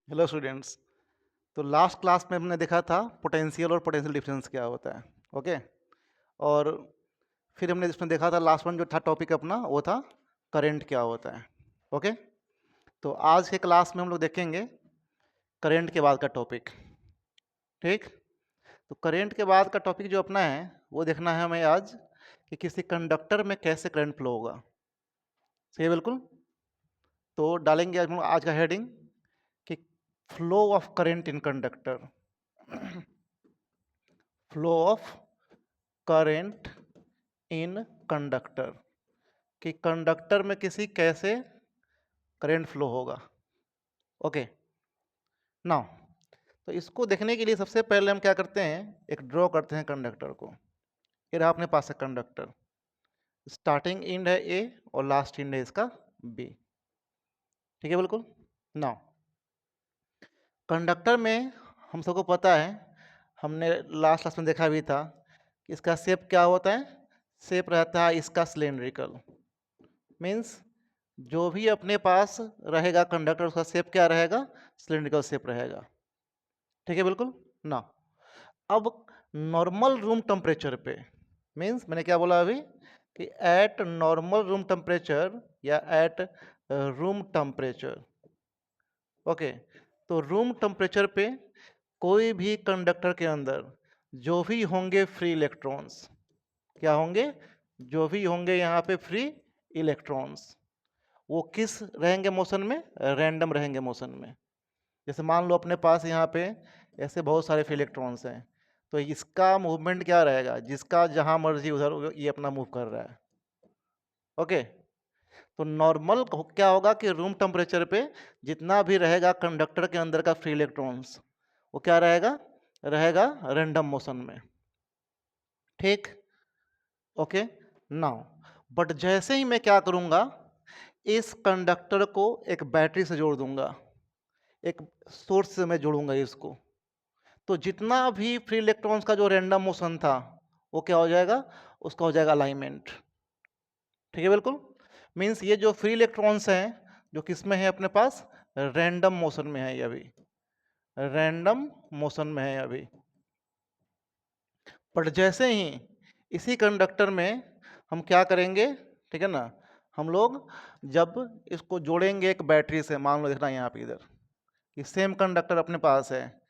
Hello students. तो last class में हमने देखा था पोटेंशियल और पोटेंशियल डिफरेंस क्या होता है। ओके। और फिर हमने इसमें देखा था लास्ट वन जो था टॉपिक अपना वो था करंट क्या होता है। ओके। तो आज के क्लास में हम लोग देखेंगे करंट के बाद का टॉपिक। ठीक। तो करंट के बाद का टॉपिक जो अपना है वो देखना है हमें आज कि किसी कंडक्टर में कैसे करंट फ्लो होगा। सही है बिल्कुल। तो डालेंगे आज हम लोग आज का हेडिंग कि flow of current in conductor. Flow of current in conductor कि कंडक्टर में किसी कैसे करंट फ्लो होगा। ओके। नाउ तो इसको देखने के लिए सबसे पहले हम क्या करते हैं, एक ड्रॉ करते हैं कंडक्टर को। ये रहा अपने पास है कंडक्टर, स्टार्टिंग एंड है ए और लास्ट एंड है इसका बी। ठीक है बिल्कुल। नाउ कंडक्टर में हम सबको पता है, हमने लास्ट क्लास में देखा भी था कि इसका शेप क्या होता है। शेप रहता है इसका सिलेंड्रिकल। मीन्स जो भी अपने पास रहेगा कंडक्टर उसका शेप क्या रहेगा, सिलेंड्रिकल शेप रहेगा। ठीक है बिल्कुल। ना अब नॉर्मल रूम टेम्परेचर पे, मीन्स मैंने क्या बोला अभी कि एट नॉर्मल रूम टेम्परेचर या एट रूम टेम्परेचर। ओके। तो रूम टेम्परेचर पे कोई भी कंडक्टर के अंदर जो भी होंगे फ्री इलेक्ट्रॉन्स, क्या होंगे, जो भी होंगे यहाँ पे फ्री इलेक्ट्रॉन्स, वो किस रहेंगे मोशन में, रैंडम रहेंगे मोशन में। जैसे मान लो अपने पास यहाँ पे ऐसे बहुत सारे फ्री इलेक्ट्रॉन्स हैं, तो इसका मूवमेंट क्या रहेगा, जिसका जहाँ मर्जी उधर ये अपना मूव कर रहा है। ओके। तो नॉर्मल क्या होगा कि रूम टेम्परेचर पे जितना भी रहेगा कंडक्टर के अंदर का फ्री इलेक्ट्रॉन्स वो क्या रहेगा, रहेगा रैंडम मोशन में। ठीक। ओके। नाउ बट जैसे ही मैं क्या करूँगा, इस कंडक्टर को एक बैटरी से जोड़ दूंगा, एक सोर्स से मैं जोड़ूंगा इसको, तो जितना भी फ्री इलेक्ट्रॉन्स का जो रैंडम मोशन था वो क्या हो जाएगा, उसका हो जाएगा अलाइनमेंट। ठीक है बिल्कुल। मीन्स ये जो फ्री इलेक्ट्रॉन्स हैं जो किस में है अपने पास, रैंडम मोशन में है ये अभी, रैंडम मोशन में है अभी। बट जैसे ही इसी कंडक्टर में हम क्या करेंगे, ठीक है ना, हम लोग जब इसको जोड़ेंगे एक बैटरी से, मान लो देखना यहाँ पे इधर कि सेम कंडक्टर अपने पास है,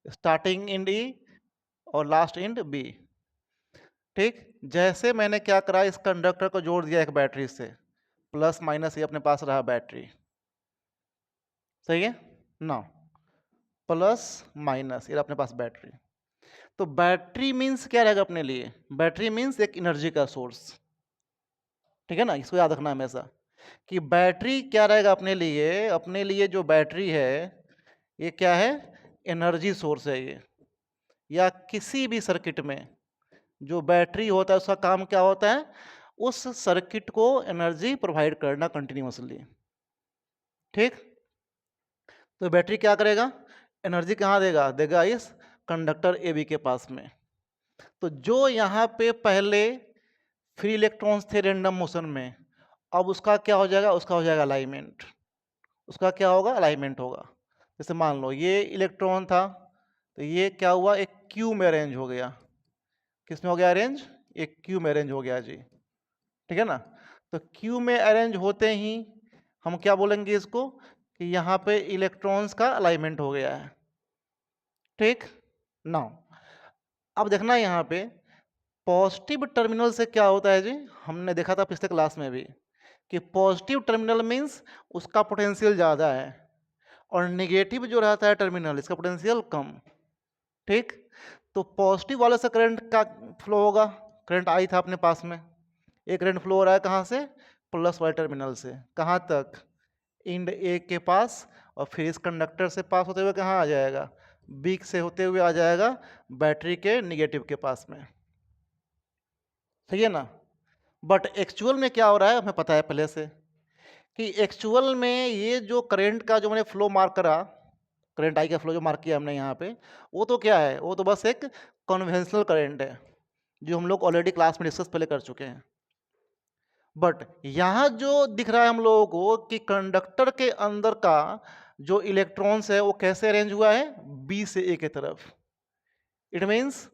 स्टार्टिंग इंड ई और लास्ट इंड बी। ठीक। जैसे मैंने क्या करा, इस कंडक्टर को जोड़ दिया एक बैटरी से, प्लस माइनस ये अपने पास रहा बैटरी। सही है ना, प्लस माइनस ये अपने पास बैटरी। तो बैटरी मीन्स क्या रहेगा अपने लिए, बैटरी मीन्स एक एनर्जी का सोर्स। ठीक है ना, इसको याद रखना हमेशा कि बैटरी क्या रहेगा अपने लिए, अपने लिए जो बैटरी है ये क्या है, एनर्जी सोर्स है ये। या किसी भी सर्किट में जो बैटरी होता है उसका काम क्या होता है, उस सर्किट को एनर्जी प्रोवाइड करना कंटिन्यूअसली। ठीक। तो बैटरी क्या करेगा, एनर्जी कहाँ देगा, देगा इस कंडक्टर ए बी के पास में। तो जो यहाँ पे पहले फ्री इलेक्ट्रॉन्स थे रैंडम मोशन में, अब उसका क्या हो जाएगा, उसका हो जाएगा अलाइनमेंट। उसका क्या होगा, अलाइनमेंट होगा। जैसे मान लो ये इलेक्ट्रॉन था, तो ये क्या हुआ, एक क्यू में अरेंज हो गया। किस में हो गया अरेंज, एक क्यू में अरेंज हो गया जी। ठीक है ना। तो क्यू में अरेंज होते ही हम क्या बोलेंगे इसको कि यहाँ पे इलेक्ट्रॉन्स का अलाइनमेंट हो गया है। ठीक। नाउ अब देखना यहाँ पे पॉजिटिव टर्मिनल से क्या होता है जी, हमने देखा था पिछले क्लास में भी कि पॉजिटिव टर्मिनल मीन्स उसका पोटेंशियल ज़्यादा है और नेगेटिव जो रहता है टर्मिनल इसका पोटेंशियल कम। ठीक। तो पॉजिटिव वाले से करंट का फ्लो होगा, करंट आई था अपने पास में, एक करंट फ्लो हो रहा है कहाँ से, प्लस वाले टर्मिनल से, कहाँ तक, इंड ए के पास, और फिर इस कंडक्टर से पास होते हुए कहाँ आ जाएगा, बी से होते हुए आ जाएगा बैटरी के निगेटिव के पास में। सही है ना। बट एक्चुअल में क्या हो रहा है हमें पता है पहले से कि एक्चुअल में ये जो करंट का जो मैंने फ्लो मार्क करा, करंट आई का फ्लो जो मार्क किया हमने यहाँ पे, वो तो क्या है, वो तो बस एक कन्वेंशनल करंट है जो हम लोग ऑलरेडी क्लास में डिस्कस पहले कर चुके हैं। बट यहाँ जो दिख रहा है हम लोगों को कि कंडक्टर के अंदर का जो इलेक्ट्रॉन्स है वो कैसे अरेंज हुआ है, बी से ए की तरफ। इट मीन्स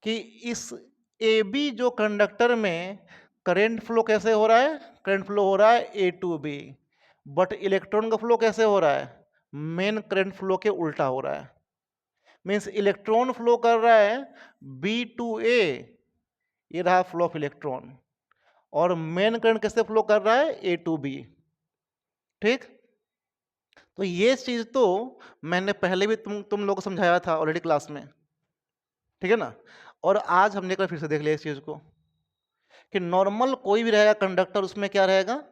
कि इस ए बी जो कंडक्टर में करंट फ्लो कैसे हो रहा है, करंट फ्लो हो रहा है ए टू बी, बट इलेक्ट्रॉन का फ्लो कैसे हो रहा है, मेन करंट फ्लो के उल्टा हो रहा है। मीन्स इलेक्ट्रॉन फ्लो कर रहा है बी टू ए, ये रहा फ्लो ऑफ इलेक्ट्रॉन, और मेन करंट कैसे फ्लो कर रहा है, ए टू बी। ठीक, तो ये चीज तो मैंने पहले भी तुम लोगों को समझाया था ऑलरेडी क्लास में, ठीक है ना। और आज हमने एक बार फिर से देख लिया इस चीज को कि नॉर्मल कोई भी रहेगा कंडक्टर, उसमें क्या रहेगा,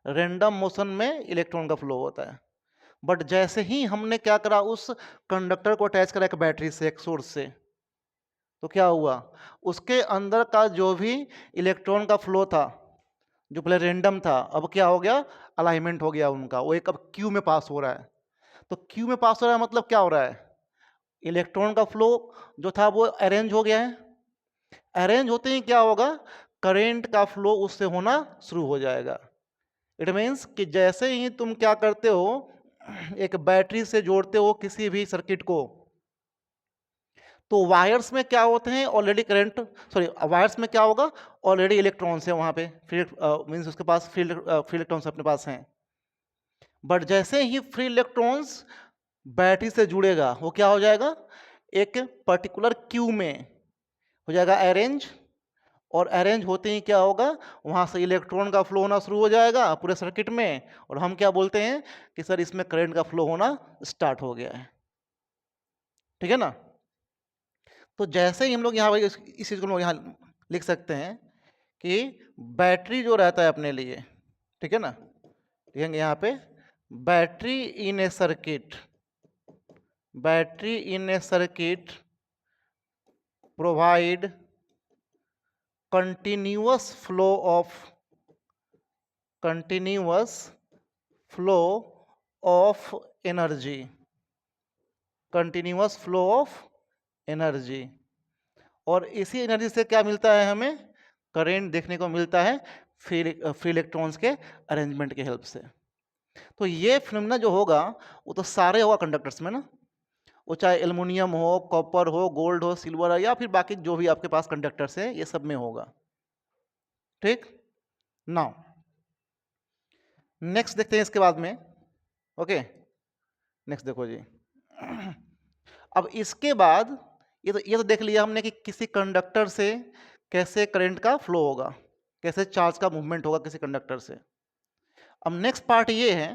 रैंडम मोशन में इलेक्ट्रॉन का फ्लो होता है। बट जैसे ही हमने क्या करा, उस कंडक्टर को अटैच करा एक बैटरी से, एक सोर्स से, तो क्या हुआ, उसके अंदर का जो भी इलेक्ट्रॉन का फ्लो था, जो पहले रैंडम था, अब क्या हो गया, अलाइनमेंट हो गया उनका, वो एक अब क्यू में पास हो रहा है। तो क्यू में पास हो रहा है मतलब क्या हो रहा है, इलेक्ट्रॉन का फ्लो जो था वो अरेंज हो गया है। अरेंज होते ही क्या होगा, करंट का फ्लो उससे होना शुरू हो जाएगा। इट मीन्स कि जैसे ही तुम क्या करते हो, एक बैटरी से जोड़ते हो किसी भी सर्किट को, तो वायर्स में क्या होते हैं, ऑलरेडी करंट, सॉरी वायर्स में क्या होगा, ऑलरेडी इलेक्ट्रॉन्स है वहां पे, फील्ड मीन्स उसके पास फील्ड इलेक्ट्रॉन्स अपने पास हैं। बट जैसे ही फ्री इलेक्ट्रॉन्स बैटरी से जुड़ेगा, वो क्या हो जाएगा, एक पर्टिकुलर क्यू में हो जाएगा अरेंज, और अरेंज होते ही क्या होगा, वहां से इलेक्ट्रॉन का फ्लो होना शुरू हो जाएगा पूरे सर्किट में, और हम क्या बोलते हैं कि सर इसमें करंट का फ्लो होना स्टार्ट हो गया है। ठीक है ना। तो जैसे ही हम लोग यहाँ इस चीज को हम लोग यहाँ लिख सकते हैं कि बैटरी जो रहता है अपने लिए, ठीक है ना, लिखेंगे यहाँ पे battery in A circuit, battery in A circuit provide continuous flow of energy, continuous flow of energy। और इसी एनर्जी से क्या मिलता है, हमें करंट देखने को मिलता है फ्री इलेक्ट्रॉन्स के अरेंजमेंट के हेल्प से। तो ये फिनोमेना जो होगा वो तो सारे होगा कंडक्टर्स में ना, वो चाहे एल्युमिनियम हो, कॉपर हो, गोल्ड हो, सिल्वर हो, या फिर बाकी जो भी आपके पास कंडक्टर्स है, ये सब में होगा। ठीक, नाउ नेक्स्ट देखते हैं इसके बाद में। ओके, नेक्स्ट देखो जी। अब इसके बाद ये तो देख लिया हमने कि किसी कंडक्टर से कैसे करंट का फ्लो होगा, कैसे चार्ज का मूवमेंट होगा किसी कंडक्टर से। अब नेक्स्ट पार्ट ये है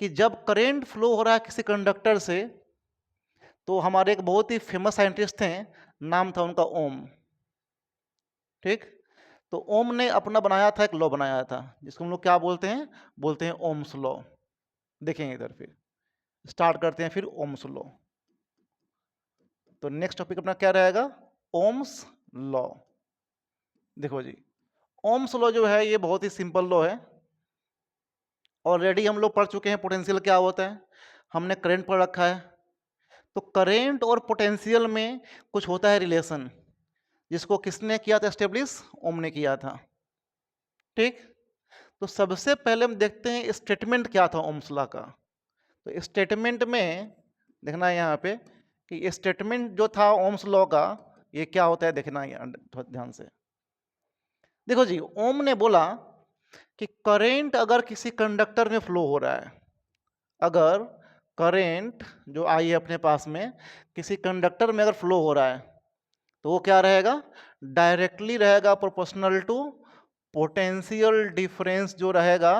कि जब करंट फ्लो हो रहा है किसी कंडक्टर से, तो हमारे एक बहुत ही फेमस साइंटिस्ट थे, नाम था उनका ओम। ठीक, तो ओम ने अपना बनाया था, एक लॉ बनाया था जिसको हम लोग क्या बोलते हैं, बोलते हैं ओम्स लॉ। देखेंगे इधर, फिर स्टार्ट करते हैं फिर ओम्स लॉ। तो नेक्स्ट टॉपिक अपना क्या रहेगा, ओम्स लॉ। देखो जी, ओम्स लॉ जो है ये बहुत ही सिंपल लॉ है, ऑलरेडी हम लोग पढ़ चुके हैं पोटेंशियल क्या होता है, हमने करंट पढ़ रखा है। तो करंट और पोटेंशियल में कुछ होता है रिलेशन, जिसको किसने किया था एस्टेब्लिश, ओम ने किया था। ठीक, तो सबसे पहले हम देखते हैं स्टेटमेंट क्या था ओम्स लॉ का। तो स्टेटमेंट में देखना है यहाँ पे कि स्टेटमेंट जो था ओम्स लॉ का, ये क्या होता है देखना है ध्यान से। देखो जी, ओम ने बोला कि करंट अगर किसी कंडक्टर में फ्लो हो रहा है, अगर करंट जो आई है अपने पास में किसी कंडक्टर में अगर फ्लो हो रहा है, तो वो क्या रहेगा, डायरेक्टली रहेगा प्रोपोर्शनल टू पोटेंशियल डिफरेंस जो रहेगा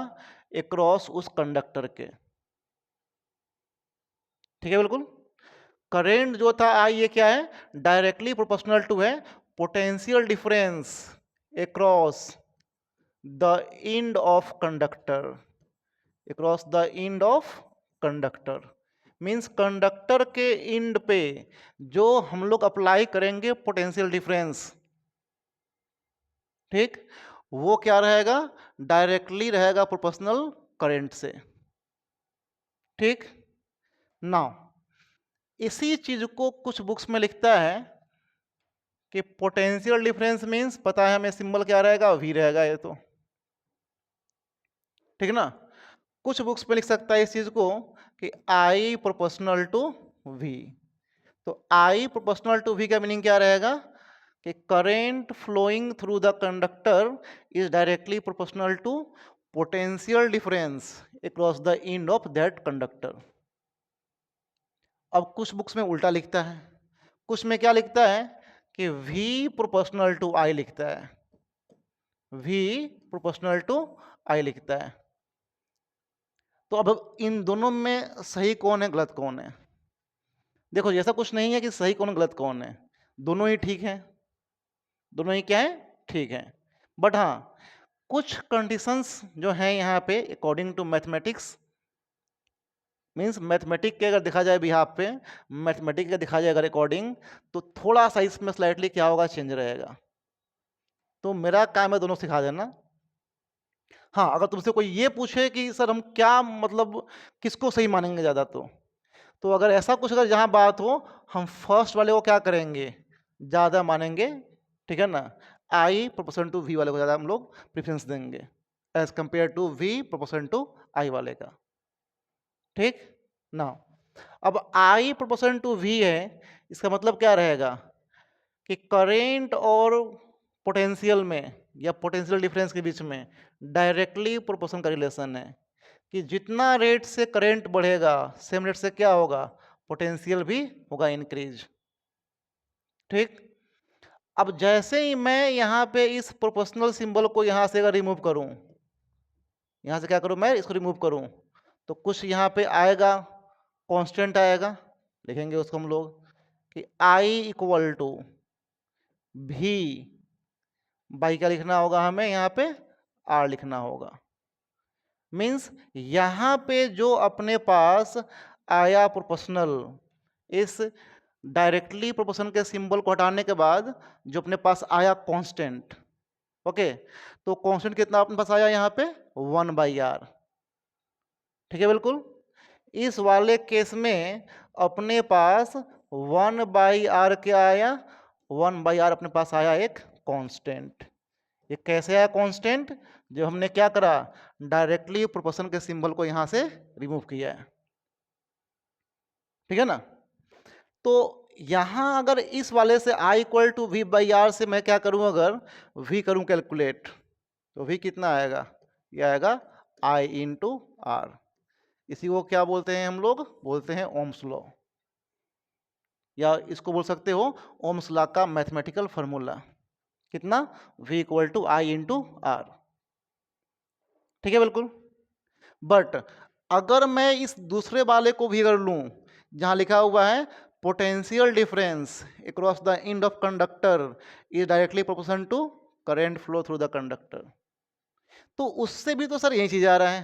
अक्रॉस उस कंडक्टर के। ठीक है, बिल्कुल। करंट जो था आई, ये क्या है, डायरेक्टली प्रोपोर्शनल टू है potential difference across the end of conductor, across the end of conductor. Means conductor के एंड पे जो हम लोग अप्लाई करेंगे पोटेंशियल डिफरेंस, ठीक, वो क्या रहेगा, डायरेक्टली रहेगा प्रोपोर्शनल करंट से। ठीक, नाउ इसी चीज को कुछ बुक्स में लिखता है कि पोटेंशियल डिफरेंस मींस, पता है हमें सिंबल क्या रहेगा, वी रहेगा ये तो। ठीक ना, कुछ बुक्स पे लिख सकता है इस चीज को कि I प्रोपोर्शनल टू V। तो I प्रोपोर्शनल टू V का मीनिंग क्या रहेगा कि current flowing through the conductor is directly proportional to potential difference across the end of that conductor. अब कुछ बुक्स में उल्टा लिखता है, कुछ में क्या लिखता है कि V प्रोपोर्शनल टू I लिखता है, V प्रोपोर्शनल टू I लिखता है। तो अब इन दोनों में सही कौन है, गलत कौन है? देखो ऐसा कुछ नहीं है कि सही कौन गलत कौन है, दोनों ही ठीक है, दोनों ही क्या है, ठीक है। बट हाँ, कुछ कंडीशंस जो हैं यहाँ पे according to mathematics, means mathematic के अगर देखा जाए बिहाफ पे, मैथमेटिक का देखा जाए अगर अकॉर्डिंग, तो थोड़ा सा इसमें स्लाइटली क्या होगा, चेंज रहेगा। तो मेरा काम है दोनों सिखा देना। हाँ, अगर तुमसे कोई ये पूछे कि सर हम क्या मतलब किसको सही मानेंगे ज़्यादा, तो अगर ऐसा कुछ अगर जहाँ बात हो, हम फर्स्ट वाले को क्या करेंगे, ज़्यादा मानेंगे, ठीक है ना। आई प्रोपोर्शन टू वी वाले को ज़्यादा हम लोग प्रेफरेंस देंगे as compared to V proportion to I वाले का, ठीक ना। अब आई प्रोपोर्शन टू वी है, इसका मतलब क्या रहेगा कि करेंट और पोटेंशियल में या पोटेंशियल डिफरेंस के बीच में डायरेक्टली प्रोपोर्शन का रिलेशन है कि जितना रेट से करंट बढ़ेगा सेम रेट से क्या होगा, पोटेंशियल भी होगा इंक्रीज, ठीक। अब जैसे ही मैं यहाँ पे इस प्रोपोर्शनल सिंबल को यहाँ से अगर रिमूव करूँ, यहाँ से क्या करूँ, मैं इसको रिमूव करूँ, तो कुछ यहाँ पे आएगा, कांस्टेंट आएगा, लिखेंगे उसको हम लोग कि आई इक्वल टू भी बाई क्या लिखना होगा, हमें यहाँ पे आर लिखना होगा। मीन्स यहाँ पे जो अपने पास आया प्रोपोर्शनल, इस डायरेक्टली प्रोपोर्शन के सिंबल को हटाने के बाद जो अपने पास आया कांस्टेंट, ओके, तो कांस्टेंट कितना अपने पास आया यहाँ पे 1/r, ठीक है बिल्कुल। इस वाले केस में अपने पास 1/r क्या आया, 1/r अपने पास आया एक कांस्टेंट। ये कैसे आया कांस्टेंट, जो हमने क्या करा, डायरेक्टली प्रोपोर्शन के सिंबल को यहां से रिमूव किया है, ठीक है ना। तो यहां अगर इस वाले से i equal to V by R से मैं क्या करूं, अगर v करूं कैलकुलेट, तो v कितना आएगा, ये आएगा i इंटू आर। इसी को क्या बोलते हैं हम लोग, बोलते हैं ओम्स लॉ, या इसको बोल सकते हो ओम्स लॉ का मैथमेटिकल फॉर्मूला। कितना, v equal to I into R, ठीक है बिल्कुल। बट अगर मैं इस दूसरे वाले को भी अगर लूं जहां लिखा हुआ है potential difference across the end of conductor is directly proportional to current flow through the conductor, तो उससे भी तो सर यही चीज आ रहा है,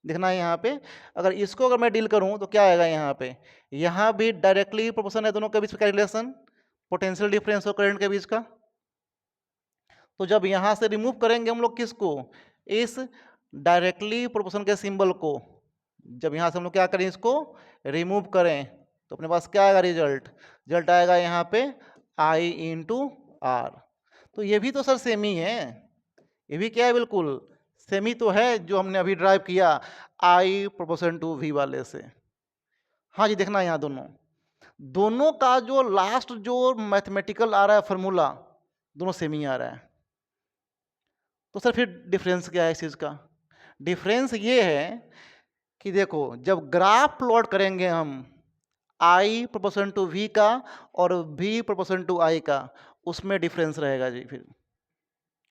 देखना है यहाँ पे। अगर इसको अगर मैं डील करूं तो क्या आएगा यहाँ पे, यहाँ भी डायरेक्टली प्रोपोर्शन है दोनों के बीच का रिलेशन, पोटेंशियल डिफरेंस और करंट के बीच का। तो जब यहाँ से रिमूव करेंगे हम लोग किसको, इस डायरेक्टली प्रोपोर्शन के सिंबल को, जब यहाँ से हम लोग क्या करें, इसको रिमूव करें, तो अपने पास क्या आएगा रिजल्ट, रिजल्ट आएगा यहाँ पे आई इंटू आर। तो ये भी तो सर सेम ही है, ये भी क्या है, बिल्कुल सेम ही तो है जो हमने अभी ड्राइव किया आई प्रोपोर्शन टू वी वाले से। हाँ जी, देखना यहाँ दोनों दोनों का जो लास्ट जो मैथमेटिकल आ रहा है फॉर्मूला, दोनों सेम ही आ रहा है। तो सर फिर डिफरेंस क्या है इस चीज़ का, डिफरेंस ये है कि देखो जब ग्राफ प्लॉट करेंगे हम आई प्रोपोर्शन टू वी का और v प्रोपोर्शन टू आई का, उसमें डिफरेंस रहेगा जी, फिर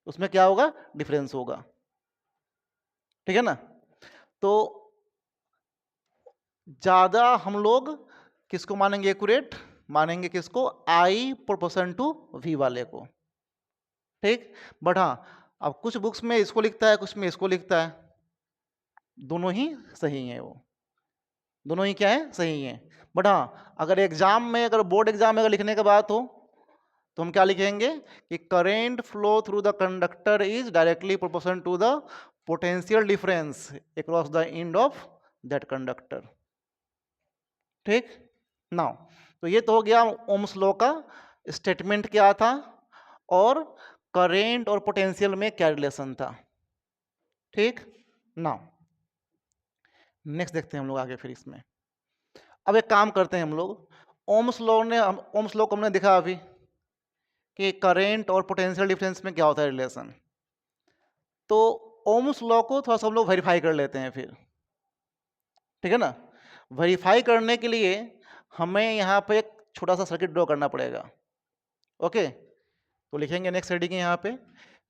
उसमें क्या होगा, डिफरेंस होगा, ठीक है ना। तो ज़्यादा हम लोग किसको मानेंगे एक्यूरेट, मानेंगे किसको, आई प्रोपोर्शन टू वी वाले को, ठीक। बट हाँ, अब कुछ बुक्स में इसको लिखता है, कुछ में इसको लिखता है, दोनों ही सही है, वो दोनों ही क्या है, सही है। बट हाँ, अगर एग्जाम में, अगर बोर्ड एग्जाम में अगर लिखने की बात हो, तो हम क्या लिखेंगे कि current flow through the conductor is directly proportional to the potential difference across the end of that conductor, ठीक। नाउ तो ये तो हो गया ओम्स लॉ का स्टेटमेंट क्या था और करेंट और पोटेंशियल में क्या रिलेशन था, ठीक। नाउ नेक्स्ट देखते हैं हम लोग आगे फिर इसमें। अब एक काम करते हैं हम लोग, ओम्स लॉ को हमने देखा अभी कि करेंट और पोटेंशियल डिफरेंस में क्या होता है रिलेशन। तो ओम्स लॉ को थोड़ा सा हम लोग वेरीफाई कर लेते हैं फिर, ठीक है ना। वेरीफाई करने के लिए हमें यहाँ पे एक छोटा सा सर्किट ड्रॉ करना पड़ेगा। ओके, तो लिखेंगे नेक्स्ट हेडिंग यहाँ पे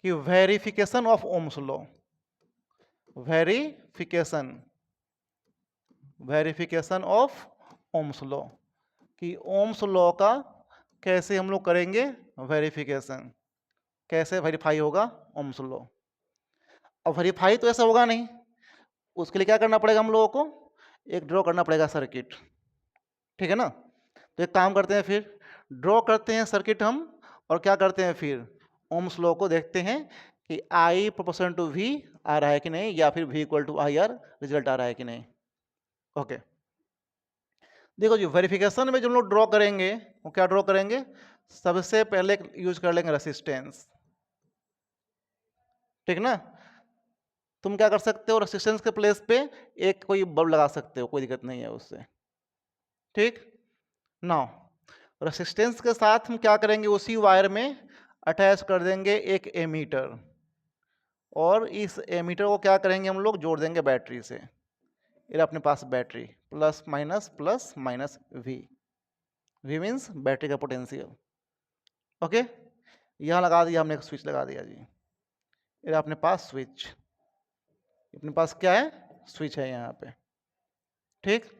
कि verification of Ohm's law. Verification of Ohm's law, कि ओम्स लॉ का कैसे हम लोग करेंगे वेरिफिकेशन, कैसे वेरीफाई होगा ओम्स लॉ। अब वेरीफाई तो ऐसा होगा नहीं, उसके लिए क्या करना पड़ेगा हम लोगों को, एक ड्रॉ करना पड़ेगा सर्किट, ठीक है ना। तो एक काम करते हैं फिर, ड्रॉ करते हैं सर्किट हम, और क्या करते हैं फिर ओम्स लॉ को देखते हैं कि I प्रोपोर्शनल टू V आ रहा है कि नहीं, या फिर V equal to IR result आ रहा है कि नहीं। ओके, देखो जी, वेरिफिकेशन में जो हम लोग ड्रॉ करेंगे वो क्या ड्रॉ करेंगे, सबसे पहले यूज कर लेंगे रेसिस्टेंस, ठीक ना। तुम क्या कर सकते हो, रेसिस्टेंस के प्लेस पे एक कोई बल्ब लगा सकते हो, कोई दिक्कत नहीं है उससे, ठीक। नाउ रेसिस्टेंस के साथ हम क्या करेंगे, उसी वायर में अटैच कर देंगे एक एमीटर, और इस एमीटर को क्या करेंगे हम लोग, जोड़ देंगे बैटरी से। ये अपने पास battery, plus minus V means battery का पोटेंशियल। ओके, यहाँ लगा दिया हमने, एक स्विच लगा दिया जी। ये अपने पास स्विच, अपने पास क्या है, स्विच है यहाँ पे, ठीक।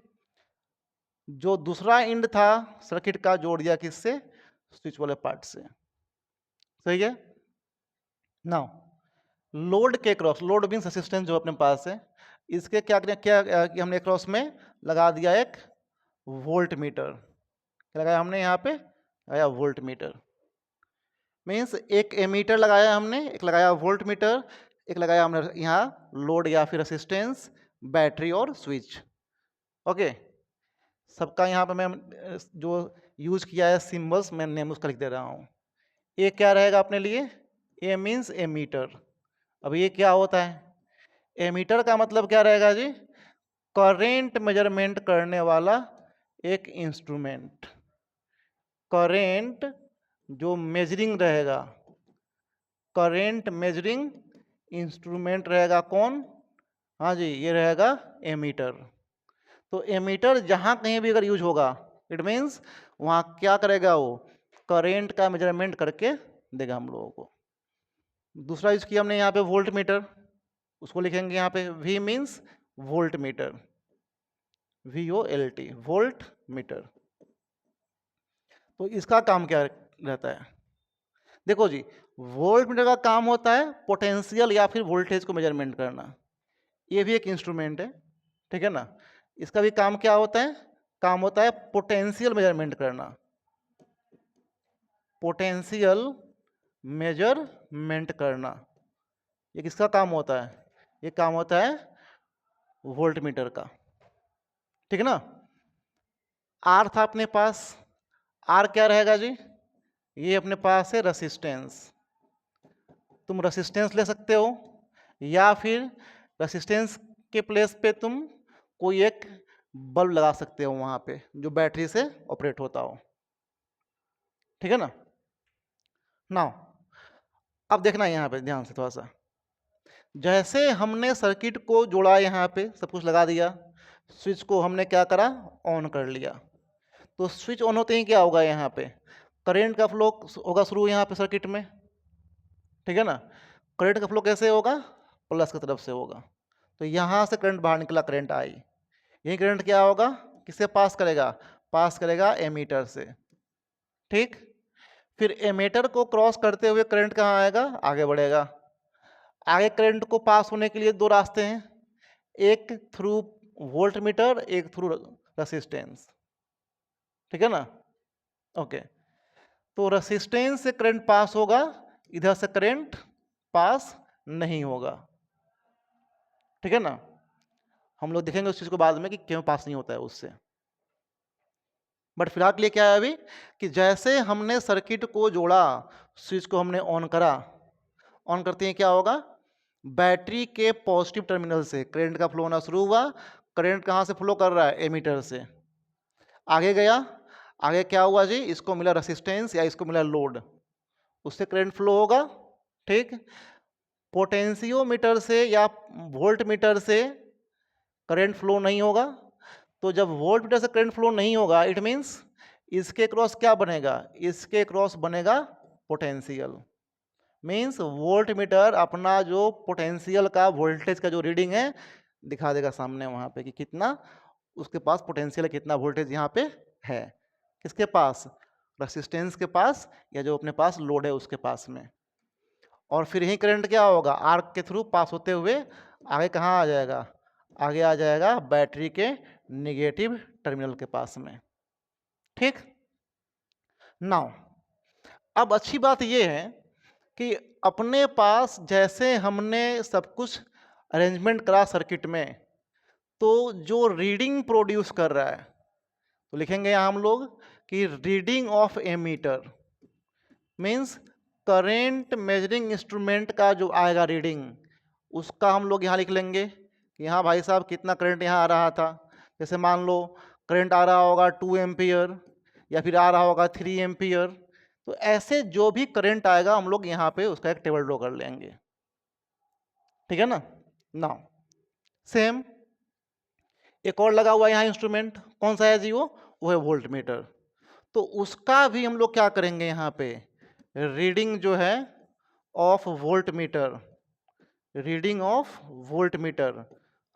जो दूसरा एंड था सर्किट का, जोड़ दिया किससे, स्विच वाले पार्ट से, सही है। नाउ लोड के क्रॉस, लोड मीन्स रेसिस्टेंस जो अपने पास है, इसके क्या कि हमने क्रॉस में लगा दिया एक वोल्ट मीटर। क्या लगाया हमने यहाँ पे, लगाया वोल्ट मीटर। मीन्स एक एमीटर लगाया हमने, एक लगाया वोल्ट मीटर, एक लगाया हमने यहाँ लोड या फिर रेसिस्टेंस, बैटरी और स्विच। ओके, सबका यहाँ पे मैं जो यूज किया है सिंबल्स, मैं नेम उसका लिख दे रहा हूँ। ये क्या रहेगा अपने लिए, ए मीन्स एमीटर। अब ये क्या होता है, एमीटर का मतलब क्या रहेगा जी, करेंट मेजरमेंट करने वाला एक इंस्ट्रूमेंट। करेंट जो मेजरिंग रहेगा, करेंट मेजरिंग इंस्ट्रूमेंट रहेगा कौन, हाँ जी, ये रहेगा एमीटर। तो एमीटर जहाँ कहीं भी अगर यूज होगा, इट मीन्स वहाँ क्या करेगा, वो करेंट का मेजरमेंट करके देगा हम लोगों को। दूसरा यूज किया हमने यहाँ पे वोल्ट मीटर, उसको लिखेंगे यहाँ पे V means volt meter, VOLT, volt meter. तो इसका काम क्या रहता है, देखो जी, वोल्ट मीटर का काम होता है पोटेंशियल या फिर वोल्टेज को मेजरमेंट करना। ये भी एक इंस्ट्रूमेंट है, ठीक है ना। इसका भी काम क्या होता है, काम होता है पोटेंशियल मेजरमेंट करना, पोटेंशियल मेजरमेंट करना। ये किसका काम होता है, ये काम होता है वोल्ट मीटर का, ठीक है ना। आर था अपने पास, आर क्या रहेगा जी, ये अपने पास है रेसिस्टेंस। तुम रेसिस्टेंस ले सकते हो, या फिर रेसिस्टेंस के प्लेस पे तुम कोई एक बल्ब लगा सकते हो वहां पे, जो बैटरी से ऑपरेट होता हो, ठीक है ना। नाउ अब देखना यहाँ पे ध्यान से थोड़ा सा, जैसे हमने सर्किट को जोड़ा, यहाँ पे सब कुछ लगा दिया, स्विच को हमने क्या करा, ऑन कर लिया। तो स्विच ऑन होते ही क्या होगा, यहाँ पे करंट का फ्लो होगा शुरू यहाँ पे सर्किट में, ठीक है ना। करंट का फ्लो कैसे होगा, प्लस की तरफ से होगा। तो यहाँ से करंट बाहर निकला, करंट आई, यही करंट क्या होगा, किससे पास करेगा, पास करेगा एमीटर से, ठीक। फिर एमीटर को क्रॉस करते हुए करंट कहाँ आएगा, आगे बढ़ेगा। आगे करंट को पास होने के लिए दो रास्ते हैं, एक थ्रू वोल्ट मीटर, एक थ्रू रेसिस्टेंस, ठीक है ना। ओके, तो रेसिस्टेंस से करंट पास होगा, इधर से करंट पास नहीं होगा, ठीक है ना। हम लोग देखेंगे उस चीज को बाद में कि क्यों पास नहीं होता है उससे। बट फिलहाल के लिए क्या है अभी, कि जैसे हमने सर्किट को जोड़ा, स्विच को हमने ऑन करा, ऑन करते ही क्या होगा, बैटरी के पॉजिटिव टर्मिनल से करंट का फ्लो होना शुरू हुआ, करंट कहाँ से फ्लो कर रहा है, एमीटर से। आगे गया, आगे क्या हुआ जी, इसको मिला रेसिस्टेंस या इसको मिला लोड, उससे करंट फ्लो होगा। ठीक, पोटेंशियोमीटर से या वोल्ट मीटर से करंट फ्लो नहीं होगा। तो जब वोल्ट मीटर से करंट फ्लो नहीं होगा, इट मीन्स इसके क्रॉस क्या बनेगा, इसके क्रॉस बनेगा पोटेंशियल। मीन्स वोल्ट मीटर अपना जो पोटेंशियल का वोल्टेज का जो रीडिंग है दिखा देगा सामने वहां पे कि कितना उसके पास पोटेंशियल है, कितना वोल्टेज यहाँ पे है, किसके पास, रेसिस्टेंस के पास या जो अपने पास लोड है उसके पास में। और फिर यही करंट क्या होगा, आर्क के थ्रू पास होते हुए आगे कहाँ आ जाएगा, आगे आ जाएगा बैटरी के निगेटिव टर्मिनल के पास में। ठीक, नाउ अब अच्छी बात यह है कि अपने पास जैसे हमने सब कुछ अरेंजमेंट करा सर्किट में, तो जो रीडिंग प्रोड्यूस कर रहा है, तो लिखेंगे यहां हम लोग कि reading of ammeter means current measuring instrument का जो आएगा रीडिंग, उसका हम लोग यहाँ लिख लेंगे कि हाँ भाई साहब कितना करंट यहाँ आ रहा था। जैसे मान लो करंट आ रहा होगा 2 एम्पियर या फिर आ रहा होगा 3 एम्पियर, तो ऐसे जो भी करंट आएगा हम लोग यहाँ पे उसका एक टेबल ड्रॉ कर लेंगे। ठीक है ना। नाउ सेम एक और लगा हुआ है यहाँ इंस्ट्रूमेंट, कौन सा है जी, वो है वोल्ट मीटर। तो उसका भी हम लोग क्या करेंगे, यहाँ पे रीडिंग जो है of volt meter, reading of volt meter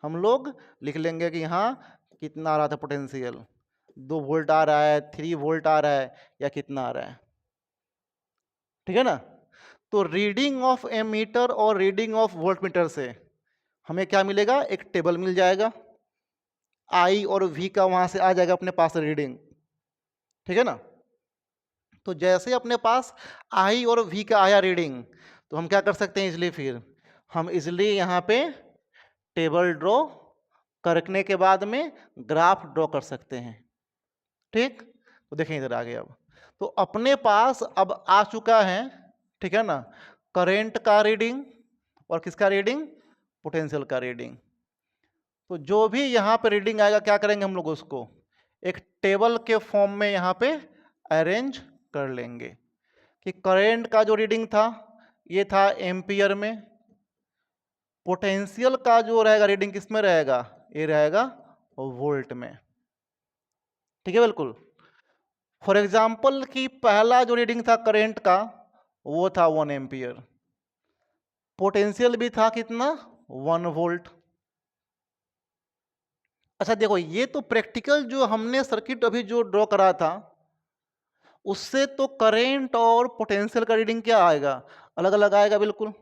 हम लोग लिख लेंगे कि हाँ कितना आ रहा था पोटेंशियल, 2 वोल्ट आ रहा है, 3 वोल्ट आ रहा है या कितना आ रहा है। ठीक है ना। तो रीडिंग ऑफ एमीटर और रीडिंग ऑफ वोल्ट मीटर से हमें क्या मिलेगा, एक टेबल मिल जाएगा, आई और वी का वहां से आ जाएगा अपने पास रीडिंग। ठीक है ना। तो जैसे अपने पास आई और वी का आया रीडिंग, तो हम क्या कर सकते हैं इजली, फिर हम इजली यहाँ पे टेबल ड्रॉ करने के बाद में ग्राफ ड्रॉ कर सकते हैं। ठीक, तो देखें इधर आगे अब, तो अपने पास अब आ चुका है, ठीक है ना, करंट का रीडिंग और किसका रीडिंग, पोटेंशियल का रीडिंग। तो जो भी यहाँ पे रीडिंग आएगा क्या करेंगे हम लोग, उसको एक टेबल के फॉर्म में यहाँ पे अरेंज कर लेंगे कि करंट का जो रीडिंग था ये था एम्पियर में, पोटेंशियल का जो रहेगा रीडिंग किस में रहेगा, ये रहेगा वोल्ट में। ठीक है, बिल्कुल। फॉर एग्जाम्पल कि पहला जो रीडिंग था करंट का वो था 1 एम्पियर, पोटेंशियल भी था कितना, 1 वोल्ट। अच्छा देखो, ये तो प्रैक्टिकल जो हमने सर्किट अभी जो ड्रॉ करा था उससे तो करंट और पोटेंशियल का रीडिंग क्या आएगा, अलग अलग आएगा बिल्कुल।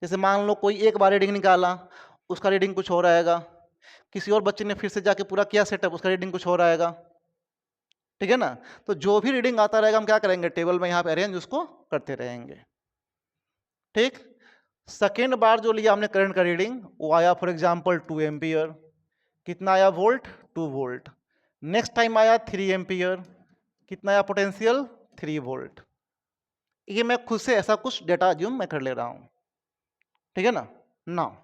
जैसे मान लो कोई एक बार रीडिंग निकाला, उसका रीडिंग कुछ और आएगा, किसी और बच्चे ने फिर से जाके पूरा किया सेटअप, उसका रीडिंग कुछ और आएगा। ठीक है ना। तो जो भी रीडिंग आता रहेगा हम क्या करेंगे, टेबल में यहाँ पे अरेंज उसको करते रहेंगे। ठीक, सेकेंड बार जो लिया हमने करंट का रीडिंग वो आया फॉर एग्जाम्पल 2 एम्पियर, कितना आया वोल्ट, 2 वोल्ट। नेक्स्ट टाइम आया 3 एम्पियर, कितना आया पोटेंशियल, 3 वोल्ट। ये मैं खुद से ऐसा कुछ डेटा ज्यूम मैं कर ले रहा हूं। ठीक है ना। नाउ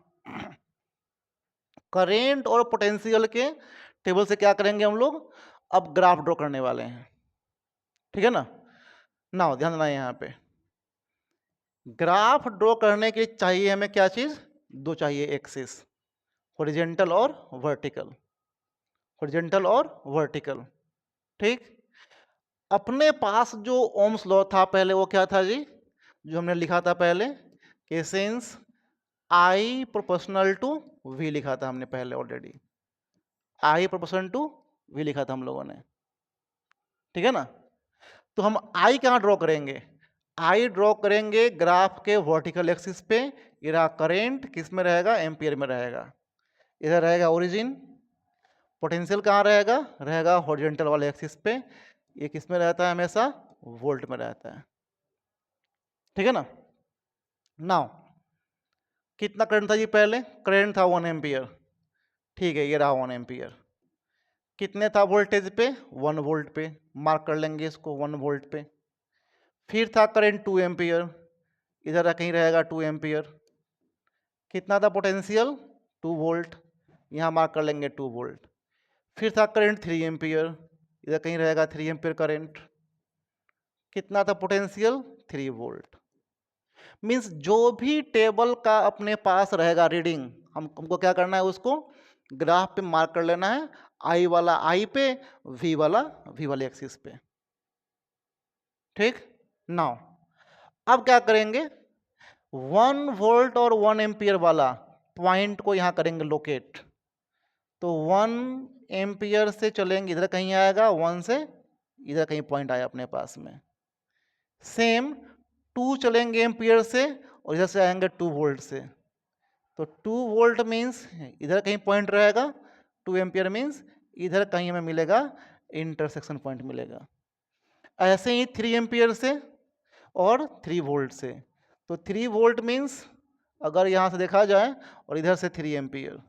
करेंट और पोटेंशियल के टेबल से क्या करेंगे हम लोग, अब ग्राफ ड्रॉ करने वाले हैं। ठीक है ना। नाउ ध्यान देना यहाँ पे, ग्राफ ड्रॉ करने के लिए चाहिए हमें क्या चीज, दो चाहिए एक्सिस, हॉरिजॉन्टल और वर्टिकल, हॉरिजॉन्टल और वर्टिकल। ठीक, अपने पास जो ओम्स लॉ था पहले वो क्या था जी, जो हमने लिखा था पहले कि since I proportional to V लिखा था हमने पहले already, I proportional to V लिखा था हम लोगों ने। ठीक है ना। तो हम आई कहाँ ड्रॉ करेंगे, आई ड्रॉ करेंगे ग्राफ के वर्टिकल एक्सिस पे। ये रहा करेंट, किस में रहेगा, एम्पियर में रहेगा। इधर रहेगा ओरिजिन, पोटेंशियल कहाँ रहेगा, रहेगा हॉरिजॉन्टल वाले एक्सिस पे। ये किस में रहता है, हमेशा वोल्ट में रहता है। ठीक है ना। नाउ कितना करंट था जी पहले, करंट था 1 एम्पियर। ठीक है, ये रहा 1 एम्पियर। कितने था वोल्टेज पे, 1 वोल्ट पे, मार्क कर लेंगे इसको 1 वोल्ट पे। फिर था करंट 2 एम्पियर, इधर कहीं रहेगा 2 एम्पियर। कितना था पोटेंशियल, 2 वोल्ट। यहाँ मार्क कर लेंगे 2 वोल्ट। फिर था करंट 3 एम्पियर, इधर कहीं रहेगा 3 एम्पियर करंट। कितना था पोटेंशियल? 3 वोल्ट। मीन्स जो भी टेबल का अपने पास रहेगा रीडिंग, हमको क्या करना है, उसको ग्राफ पे मार्क कर लेना है, आई वाला आई पे, वी वाला वी वाले एक्सिस पे। ठीक। नाउ अब क्या करेंगे, 1 वोल्ट और 1 एम्पियर वाला पॉइंट को यहां करेंगे लोकेट। तो 1 एम्पियर से चलेंगे, इधर कहीं आएगा, 1 से इधर कहीं पॉइंट आया अपने पास में। सेम 2 चलेंगे एम्पियर से और इधर से आएंगे 2 वोल्ट से। तो 2 वोल्ट मीन्स इधर कहीं पॉइंट रहेगा, 2 एम्पियर मीन्स इधर कहीं हमें मिलेगा, इंटरसेक्शन पॉइंट मिलेगा। ऐसे ही 3 एम्पियर से और 3 वोल्ट से। तो 3 वोल्ट मीन्स अगर यहाँ से देखा जाए और इधर से 3 एम्पियर,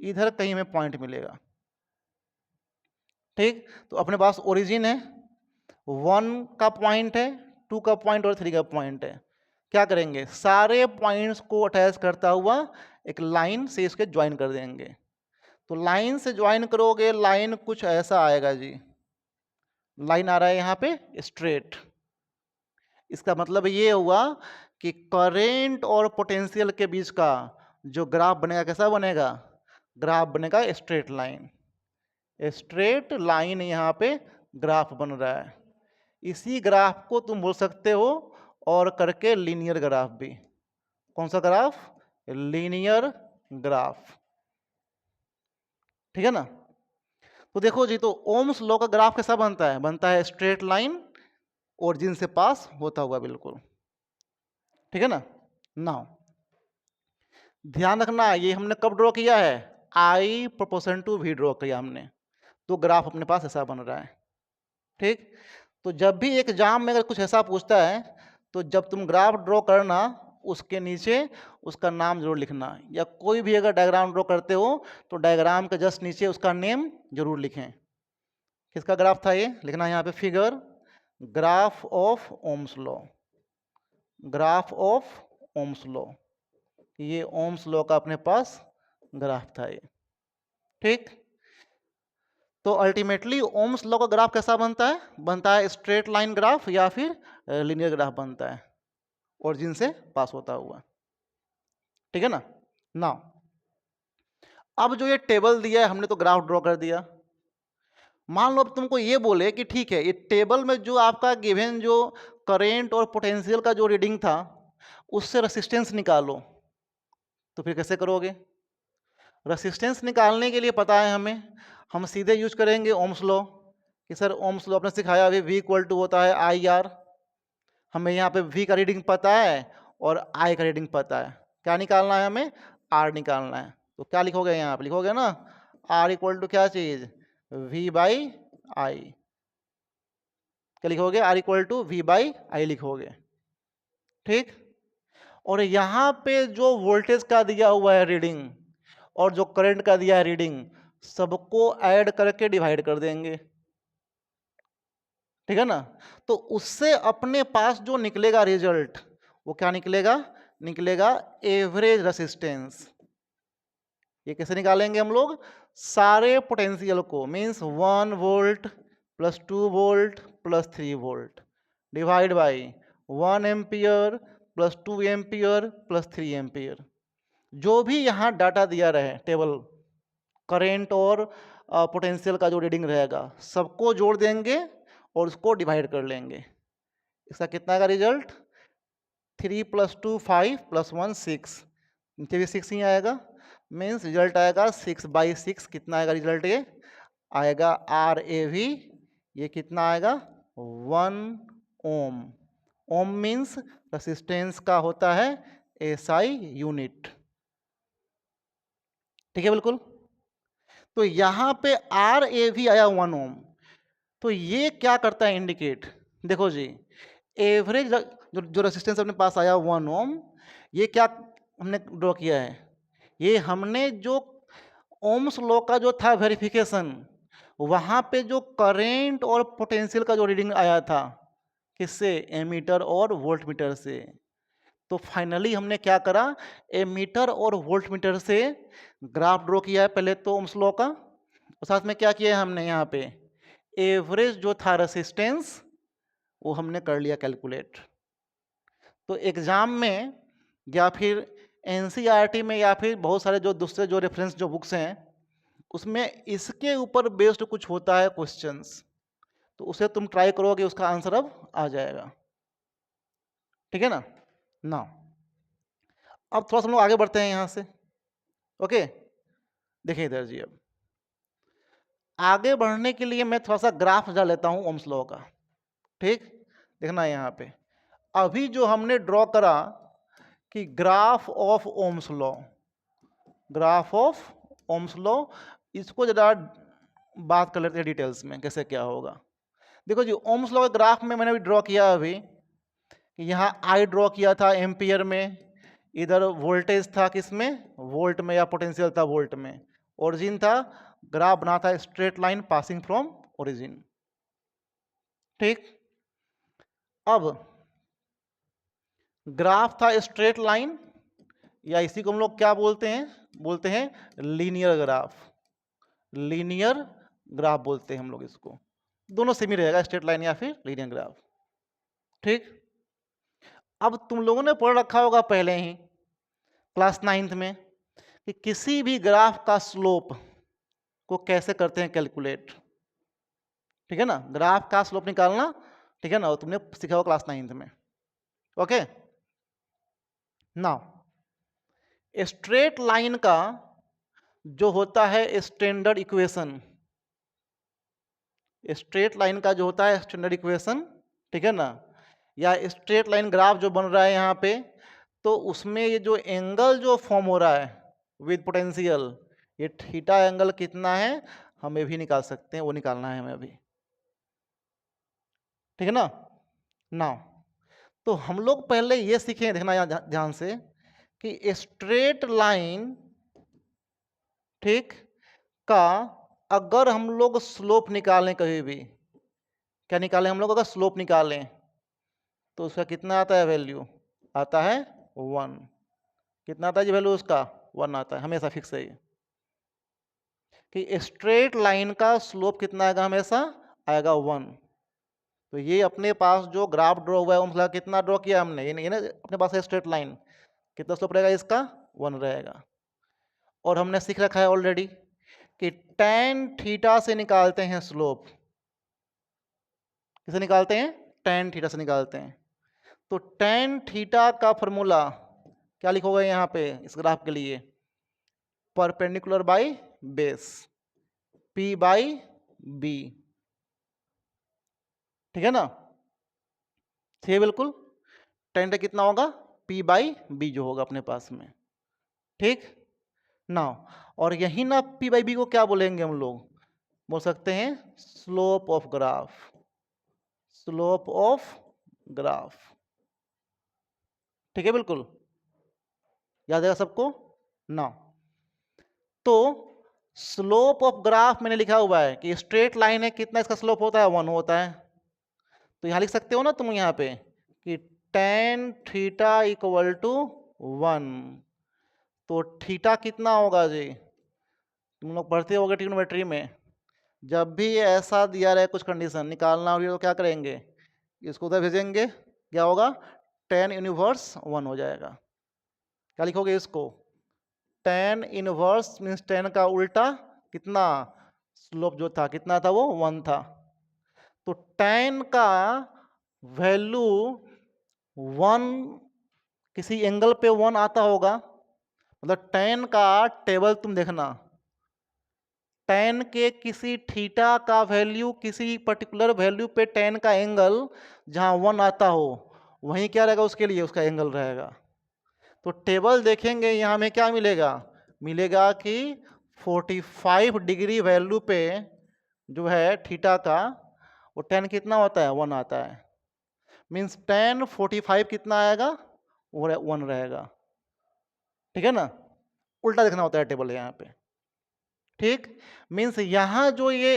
इधर कहीं हमें पॉइंट मिलेगा। ठीक। तो अपने पास ओरिजिन है, 1 का पॉइंट है, 2 का पॉइंट और 3 का पॉइंट है। क्या करेंगे, सारे पॉइंट्स को अटैच करता हुआ एक लाइन से इसके ज्वाइन कर देंगे। तो लाइन से ज्वाइन करोगे, लाइन कुछ ऐसा आएगा जी, लाइन आ रहा है यहाँ पे स्ट्रेट। इसका मतलब ये हुआ कि करेंट और पोटेंशियल के बीच का जो ग्राफ बनेगा, कैसा बनेगा, ग्राफ बनेगा स्ट्रेट लाइन। स्ट्रेट लाइन यहाँ पे ग्राफ बन रहा है। इसी ग्राफ को तुम बोल सकते हो और करके लीनियर ग्राफ भी। कौन सा ग्राफ? Linear graph. ठीक है ना। तो देखो जी, तो ओम्स लॉ का ग्राफ कैसा बनता है? बनता है स्ट्रेट लाइन, ओरिजिन से पास होता हुआ बिल्कुल। ठीक है ना। नाउ ध्यान रखना, ये हमने कब ड्रॉ किया है? आई प्रोपोर्शन टू वी ड्रॉ किया हमने, तो ग्राफ अपने पास ऐसा बन रहा है। ठीक। तो जब भी एक एग्जाम में अगर कुछ ऐसा पूछता है, तो जब तुम ग्राफ ड्रॉ करना, उसके नीचे उसका नाम जरूर लिखना, या कोई भी अगर डायग्राम ड्रॉ करते हो तो डायग्राम के जस्ट नीचे उसका नेम जरूर लिखें। किसका ग्राफ था ये? लिखना यहाँ पे figure, graph of Ohm's law, graph of Ohm's law. ये ओम्स लॉ का अपने पास ग्राफ था ये। ठीक। तो अल्टीमेटली ओम्स लॉ का ग्राफ कैसा बनता है? बनता है स्ट्रेट लाइन ग्राफ या फिर लीनियर ग्राफ बनता है, ओरिजिन से पास होता हुआ। ठीक है ना। नाउ अब जो ये टेबल दिया है, हमने तो ग्राफ ड्रॉ कर दिया। मान लो अब तुमको ये बोले कि ठीक है, ये टेबल में जो आपका गिवन जो करेंट और पोटेंशियल का जो रीडिंग था, उससे रेसिस्टेंस निकालो, तो फिर कैसे करोगे? रेसिस्टेंस निकालने के लिए पता है हमें, हम सीधे यूज करेंगे ओम्स लॉ। कि सर ओम्स लॉ आपने सिखाया अभी, V इक्वल टू होता है आई आर। हमें यहाँ पे V का रीडिंग पता है और I का रीडिंग पता है, क्या निकालना है हमें? R निकालना है। तो क्या लिखोगे यहाँ पे? लिखोगे ना R इक्वल टू क्या चीज? V by I. क्या लिखोगे? R equal to V by I लिखोगे। ठीक। और यहाँ पे जो वोल्टेज का दिया हुआ है रीडिंग और जो करंट का दिया है रीडिंग, सबको ऐड करके डिवाइड कर देंगे। ठीक है ना। तो उससे अपने पास जो निकलेगा रिजल्ट, वो क्या निकलेगा? निकलेगा एवरेज रेसिस्टेंस। ये कैसे निकालेंगे हम लोग? सारे पोटेंशियल को, means 1 volt plus 2 volt plus 3 volt divide by 1 ampere plus 2 ampere plus 3 ampere. जो भी यहाँ डाटा दिया रहे टेबल, करेंट और पोटेंशियल का जो रीडिंग रहेगा, सबको जोड़ देंगे और उसको डिवाइड कर लेंगे। इसका कितना का रिजल्ट? 3 + 2 5 + 1 6, नीचे भी 6 ही आएगा, मीन्स रिजल्ट आएगा 6/6। कितना आएगा रिजल्ट? ये आएगा RAV। ये कितना आएगा? 1 ओम। ओम मीन्स रेसिस्टेंस का होता है SI यूनिट। ठीक है बिल्कुल। तो यहाँ पे RAV आया 1 ओम, तो ये क्या करता है इंडिकेट? देखो जी, एवरेज जो रेसिस्टेंस अपने पास आया 1 ओम, ये क्या हमने ड्रॉ किया है? ये हमने जो ओम्स लॉ का जो था वेरिफिकेशन, वहाँ पे जो करेंट और पोटेंशियल का जो रीडिंग आया था, किससे? एमीटर और वोल्टमीटर से। तो फाइनली हमने क्या करा, एमीटर और वोल्टमीटर से ग्राफ ड्रॉ किया है पहले तो ओम्स लॉ का, और साथ में क्या किया है हमने यहाँ पे एवरेज जो था रेसिस्टेंस वो हमने कर लिया कैलकुलेट। तो एग्जाम में या फिर एनसीईआरटी में या फिर बहुत सारे जो दूसरे जो रेफरेंस जो बुक्स हैं उसमें इसके ऊपर बेस्ड कुछ होता है क्वेश्चंस, तो उसे तुम ट्राई करोगे, उसका आंसर अब आ जाएगा। ठीक है ना। ना अब थोड़ा सा हम लोग आगे बढ़ते हैं यहाँ से। ओके, देखिए इधर जी, अब आगे बढ़ने के लिए मैं थोड़ा सा ग्राफ डाल लेता हूँ ओम्स लॉ का। ठीक, देखना यहाँ पे अभी जो हमने ड्रॉ करा कि graph of Ohm's law, graph of Ohm's law, इसको जरा बात कर लेते हैं डिटेल्स में कैसे क्या होगा। देखो जी, ओम्स लॉ के ग्राफ में मैंने अभी ड्रॉ किया अभी, यहाँ आई ड्रॉ किया था एम्पियर में, इधर वोल्टेज था किसमें, वोल्ट में, या पोटेंशियल था वोल्ट में, ओरिजिन था, ग्राफ बना था straight line passing from origin. ठीक, अब ग्राफ था स्ट्रेट लाइन, या इसी को हम लोग क्या बोलते हैं, बोलते हैं लीनियर ग्राफ, लीनियर ग्राफ बोलते हैं हम लोग इसको, दोनों सेम ही रहेगा, स्ट्रेट लाइन या फिर लीनियर ग्राफ। ठीक, अब तुम लोगों ने पढ़ रखा होगा पहले ही क्लास 9th में कि किसी भी ग्राफ का स्लोप को कैसे करते हैं कैलकुलेट। ठीक है ना, ग्राफ का स्लोप निकालना, ठीक है ना, तुमने सीखा होगा क्लास 9th में। ओके, नाउ स्ट्रेट लाइन का जो होता है स्टैंडर्ड इक्वेशन, स्ट्रेट लाइन का जो होता है स्टैंडर्ड इक्वेशन, ठीक है ना, या स्ट्रेट लाइन ग्राफ जो बन रहा है यहाँ पे, तो उसमें ये जो एंगल जो फॉर्म हो रहा है विद पोटेंशियल, ये थीटा एंगल कितना है हमें भी निकाल सकते हैं, वो निकालना है हमें अभी। ठीक है ना। नाउ तो हम लोग पहले ये सीखे, देखना यहाँ ध्यान से, कि स्ट्रेट लाइन, ठीक, का अगर हम लोग स्लोप निकालें कभी भी, क्या निकालें हम लोग, अगर स्लोप निकालें तो उसका कितना आता है वैल्यू, आता है 1। कितना आता है जी वैल्यू उसका, 1 आता है, हमेशा फिक्स है ये कि स्ट्रेट लाइन का स्लोप कितना आएगा, हमेशा आएगा 1। तो ये अपने पास जो ग्राफ ड्रॉ हुआ है मतलब कितना ड्रॉ किया हमने, ये ना अपने पास है स्ट्रेट लाइन, कितना स्लोप रहेगा इसका, 1 रहेगा। और हमने सीख रखा है ऑलरेडी कि tan थीटा से निकालते हैं स्लोप, किसे निकालते हैं, tan थीटा से निकालते हैं। तो tan थीटा का फॉर्मूला क्या लिखोगे यहाँ पे इस ग्राफ के लिए, perpendicular by base, P by B। ठीक है ना, ठीक है बिल्कुल, tan थीटा कितना होगा, P बाई B जो होगा अपने पास में। ठीक ना, और यही ना P बाई B को क्या बोलेंगे हम लोग, बोल सकते हैं slope of graph, slope of graph. ठीक है बिल्कुल, याद है सबको ना। तो स्लोप ऑफ ग्राफ मैंने लिखा हुआ है कि स्ट्रेट लाइन है, कितना इसका स्लोप होता है, 1 होता है। तो यहां लिख सकते हो ना तुम यहाँ पे कि tan थीटा इक्वल टू 1। तो थीटा कितना होगा जी, तुम लोग पढ़ते होगे ट्रिग्नोमेट्री में, जब भी ऐसा दिया रहे कुछ कंडीशन निकालना हो तो क्या करेंगे, इसको उधर भेजेंगे, क्या होगा, tan इनवर्स 1 हो जाएगा। क्या लिखोगे इसको, tan इनवर्स मीन्स tan का उल्टा, कितना, स्लोप जो था कितना था, वो 1 था। तो tan का वैल्यू 1, किसी एंगल पे 1 आता होगा, मतलब tan का टेबल तुम देखना, tan के किसी थीटा का वैल्यू, किसी पर्टिकुलर वैल्यू पे tan का एंगल जहां 1 आता हो, वहीं क्या रहेगा उसके लिए, उसका एंगल रहेगा। तो टेबल देखेंगे यहाँ में क्या मिलेगा, मिलेगा कि 45 डिग्री वैल्यू पे जो है थीटा का, वो tan कितना होता है, 1 आता है। मीन्स tan 45 कितना आएगा, वो 1 रहेगा। ठीक है ना, उल्टा देखना होता है टेबल यहाँ पे। ठीक, मीन्स यहाँ जो ये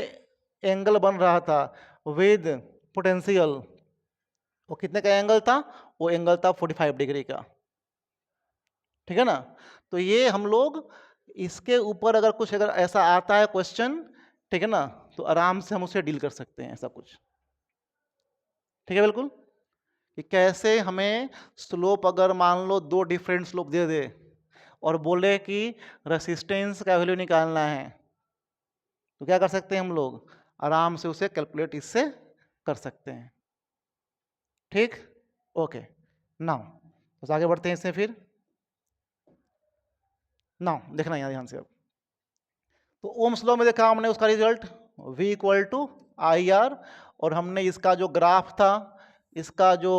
एंगल बन रहा था विद पोटेंशियल, वो कितने का एंगल था, वो एंगल था 45 डिग्री का। ठीक है ना। तो ये हम लोग इसके ऊपर अगर कुछ अगर ऐसा आता है क्वेश्चन, ठीक है ना, तो आराम से हम उसे डील कर सकते हैं ऐसा कुछ। ठीक है, बिल्कुल, कि कैसे हमें स्लोप अगर मान लो दो डिफरेंट स्लोप दे दे और बोले कि रेसिस्टेंस का वैल्यू निकालना है, तो क्या कर सकते हैं हम लोग, आराम से उसे कैलकुलेट इससे कर सकते हैं। ठीक, ओके, नाउ बस आगे बढ़ते हैं इससे। फिर नाउ देखना यहाँ ध्यान से अब, तो ओम्स लॉ में देखा हमने उसका result V equal to I R, और हमने इसका जो ग्राफ था, इसका जो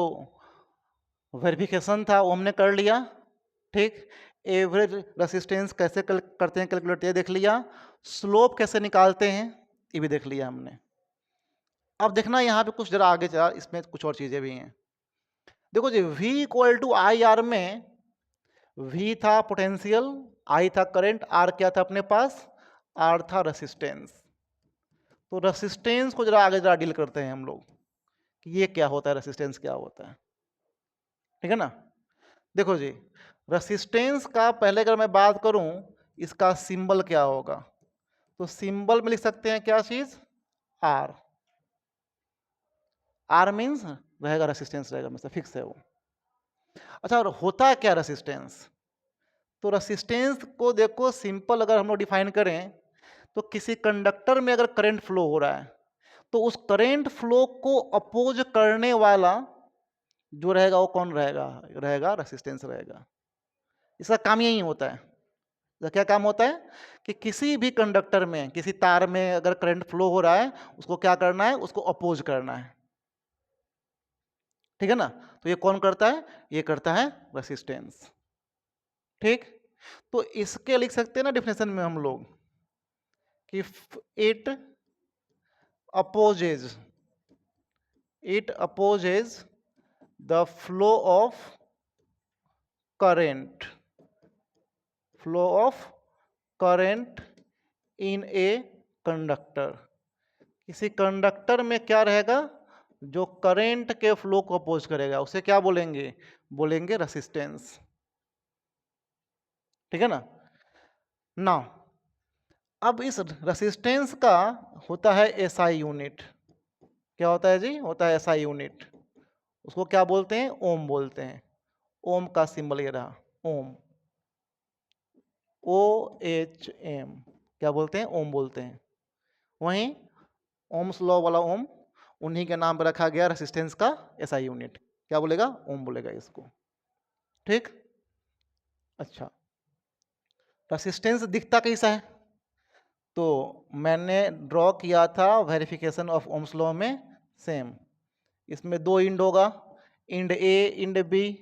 वेरिफिकेशन था वो हमने कर लिया। ठीक, एवरेज रेसिस्टेंस कैसे करते हैं कैलकुलेट ये देख लिया, स्लोप कैसे निकालते हैं ये भी देख लिया हमने। अब देखना यहाँ पे कुछ जरा आगे चला, इसमें कुछ और चीजें भी हैं। देखो जी, V equal to I R में V था पोटेंशियल, I था करंट, R क्या था अपने पास, R था रेसिस्टेंस। तो रेसिस्टेंस को जरा आगे जरा डील करते हैं हम लोग कि ये क्या होता है, रेसिस्टेंस क्या होता है। ठीक है ना। देखो जी, रेसिस्टेंस का पहले अगर मैं बात करूं, इसका सिंबल क्या होगा, तो सिंबल में लिख सकते हैं क्या चीज, R। R मीन्स रहेगा रेसिस्टेंस रहेगा, मतलब फिक्स है वो। अच्छा, और होता क्या रेसिस्टेंस, तो रेसिस्टेंस को देखो सिंपल अगर हम लोग डिफाइन करें, तो किसी कंडक्टर में अगर करंट फ्लो हो रहा है, तो उस करंट फ्लो को अपोज करने वाला जो रहेगा वो कौन रहेगा, रहेगा रेसिस्टेंस रहेगा। इसका काम यही होता है। इसका क्या काम होता है कि किसी भी कंडक्टर में, किसी तार में अगर करंट फ्लो हो रहा है, उसको क्या करना है, उसको अपोज करना है। ठीक है ना। तो ये कौन करता है, ये करता है रेसिस्टेंस। ठीक, तो इसके लिख सकते हैं ना डेफिनेशन में हम लोग कि it opposes the flow of current in a conductor. किसी कंडक्टर में क्या रहेगा, जो करंट के फ्लो को अपोज करेगा उसे क्या बोलेंगे, बोलेंगे रेसिस्टेंस। ठीक है ना। नाउ अब इस रेसिस्टेंस का होता है एसआई यूनिट। क्या होता है जी, होता है एसआई यूनिट। उसको क्या बोलते हैं, ओम बोलते हैं। ओम का सिंबल ये रहा, ओम, OHM, क्या बोलते हैं, ओम बोलते हैं। वहीं ओम्स लॉ वाला ओम, उन्हीं के नाम पर रखा गया रेसिस्टेंस का एसआई यूनिट। क्या बोलेगा, ओम बोलेगा इसको। ठीक, अच्छा, रेसिस्टेंस दिखता कैसा है, तो मैंने ड्रॉ किया था वेरिफिकेशन ऑफ ओम्स लॉ में, सेम। इसमें दो इंड होगा, इंड ए इंड बी।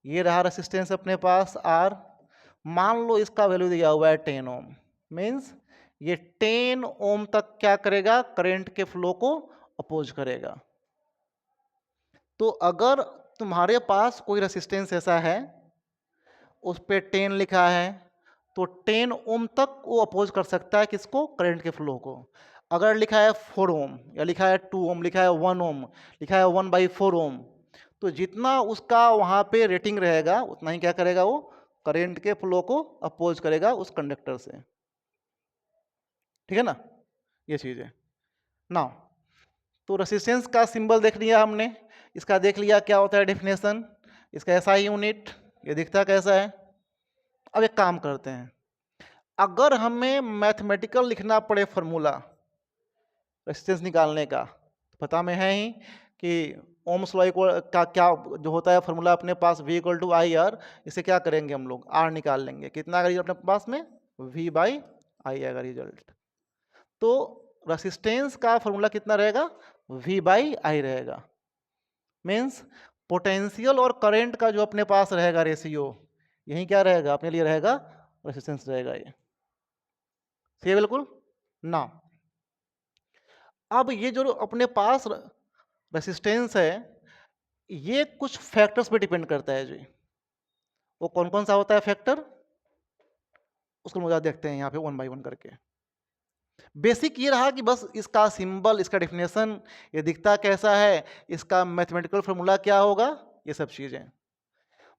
ये रहा रेसिस्टेंस अपने पास R। मान लो इसका वैल्यू दिया हुआ है 10 ओम, मीन्स ये 10 ओम तक क्या करेगा, करंट के फ्लो को अपोज करेगा। तो अगर तुम्हारे पास कोई रेसिस्टेंस ऐसा है, उस पे 10 लिखा है, तो 10 ओम तक वो अपोज कर सकता है किसको, करंट के फ्लो को। अगर लिखा है 4 ओम, या लिखा है 2 ओम, लिखा है 1 ओम, लिखा है 1/4 ओम, तो जितना उसका वहां पे रेटिंग रहेगा उतना ही क्या करेगा, वो करंट के फ्लो को अपोज करेगा उस कंडक्टर से। ठीक है ना, ये चीज है। नाउ तो रेसिस्टेंस का सिंबल देख लिया हमने, इसका देख लिया क्या होता है डेफिनेशन, इसका एसआई यूनिट ये दिखता कैसा है। अब एक काम करते हैं, अगर हमें मैथमेटिकल लिखना पड़े फॉर्मूला रेसिस्टेंस निकालने का, तो पता में है ही कि ओम्स लॉ का क्या जो होता है फॉर्मूला अपने पास, V equal to I R. इसे क्या करेंगे हम लोग, R निकाल लेंगे। कितना आएगा अपने पास में, V/I आएगा रिजल्ट। तो रेसिस्टेंस का फॉर्मूला कितना रहेगा, V/I रहेगा। मीन्स पोटेंशियल और करंट का जो अपने पास रहेगा रेशियो, यही क्या रहेगा अपने लिए, रहेगा रेसिस्टेंस रहेगा ये। सही है बिल्कुल ना। अब ये जो अपने पास रेसिस्टेंस है, ये कुछ फैक्टर्स पे डिपेंड करता है जी। वो कौन कौन सा होता है फैक्टर, उसको मुझे देखते हैं यहाँ पे 1 बाई 1 करके। बेसिक ये रहा कि बस इसका सिंबल, इसका डेफिनेशन, ये दिखता कैसा है, इसका मैथमेटिकल फॉर्मूला क्या होगा, ये सब चीजें।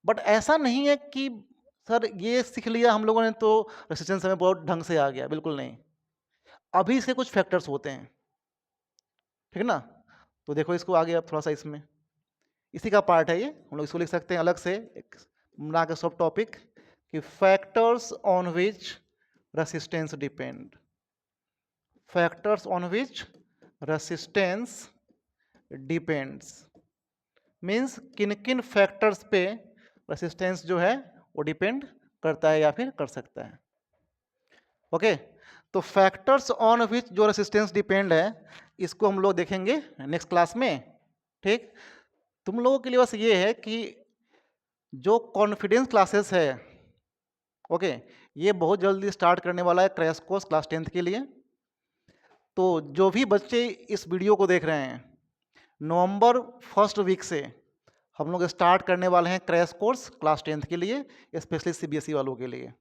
बट ऐसा नहीं है कि सर ये सीख लिया हम लोगों ने तो रेसिस्टेंस हमें बहुत ढंग से आ गया, बिल्कुल नहीं। अभी इसके कुछ फैक्टर्स होते हैं, ठीक है ना? तो देखो इसको आगे अब थोड़ा-सा इसमें, इसी का पार्ट है ये, हम लोग इसको लिख सकते हैं अलग से एक बना के सब टॉपिक कि factors on which resistance depend. Factors on which resistance depends means किन-किन फैक्टर्स पे रेसिस्टेंस जो है वो डिपेंड करता है या फिर कर सकता है। ओके, तो फैक्टर्स ऑन व्हिच जो रेसिस्टेंस डिपेंड है, इसको हम लोग देखेंगे नेक्स्ट क्लास में, ठीक? तुम लोगों के लिए बस ये है कि जो कॉन्फिडेंस क्लासेस है, ओके, ये बहुत जल्दी स्टार्ट करने वाला है क्रैश कोर्स क्लास 10th के लिए। तो जो भी बच्चे इस वीडियो को देख रहे हैं, नवंबर फर्स्ट वीक से हम लोग स्टार्ट करने वाले हैं क्रैश कोर्स क्लास 10th के लिए, स्पेशली सीबीएसई वालों के लिए।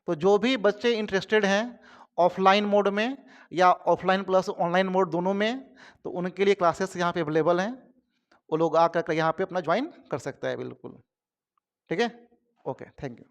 तो जो भी बच्चे इंटरेस्टेड हैं ऑफलाइन मोड में या ऑफलाइन प्लस ऑनलाइन मोड दोनों में, तो उनके लिए क्लासेस यहाँ पे अवेलेबल हैं। वो लोग आकर के यहाँ पे अपना ज्वाइन कर सकता है बिल्कुल, ठीक है? Okay, thank you.